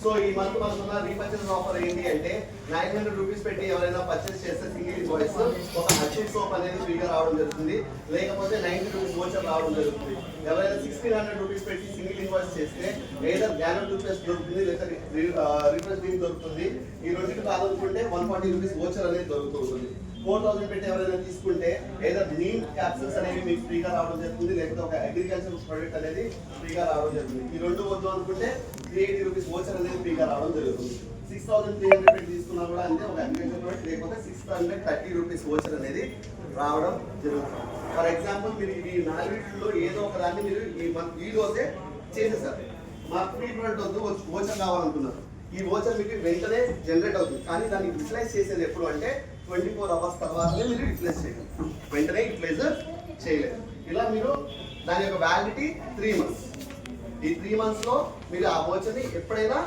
So ఈ month మనకున్న repurchase offer ఏంటి అంటే 900 రూపీస్ పెట్టి ఎవరైనా పర్చేస్ చేస్తే సింగిల్ ఇన్వాయిస్ ఒక అచివ్ సోప్ అనేది ఫ్రీగా రావడం జరుగుతుంది, లేకపోతే 90 రూపీస్ వోచర్ రావడం జరుగుతుంది. ఎవరైనా 1600 రూపీస్ పెట్టి సింగిల్ ఇన్వాయిస్ చేస్తే ఏదో గ్యానర్ టూత్పేస్ట్ దొరుకుతుంది, లేదా రిఫ్రెష్ డ్రింక్ దొరుకుతుంది. ఈ రెండింటి కాదనుకుంటే 140 రూపీస్ వోచర్ అనేది దొరుకుతుంది. 4000 పెట్టి ఎవరైనా తీసుకుంటే ఏదో నీమ్ క్యాప్సూల్స్ అనేవి మీకు ఫ్రీగా రావడం జరుగుతుంది, లేకపోతే ఒక అగ్రికల్చర్ ప్రొడక్ట్ అనేది ఫ్రీగా రావడం జరుగుతుంది. ఈ రెండు వద్దు అనుకుంటే 380 రూపీస్ వోచర్ అనేది ఫ్రీగా రావడం జరుగుతుంది. 6300 పెట్టి తీసుకున్నా కూడా అంతే, ఒక అగ్రికల్చర్ ప్రొడక్ట్ లేకపోతే 630 రూపీస్ వోచర్ అనేది రావడం జరుగుతుంది. ఫర్ ఎగ్జాంపుల్ మీరు ఈ నాలుగిట్లో ఏదో ఒక దాన్ని మీరు ఈ రోజే చేసేసారు, మాకు ఫ్రీ ప్రొడక్ట్ వద్దు వోచర్ కావాలనుకున్నారు. ఈ వోచర్ మీకు వెంటనే జనరేట్ అవుతుంది, కానీ దాన్ని యూటిలైజ్ చేసేది ఎప్పుడు అంటే 24 అవర్స్ తర్వాతనే మీరు యూటిలైజ్ చేయగలరు, వెంటనే యూటిలైజ్ చేయలేదు. ఇలా మీరు దాని యొక్క వ్యాలిడిటీ 3 months. ఈ 3 months లో మీరు ఆ వోచర్ని ఎప్పుడైనా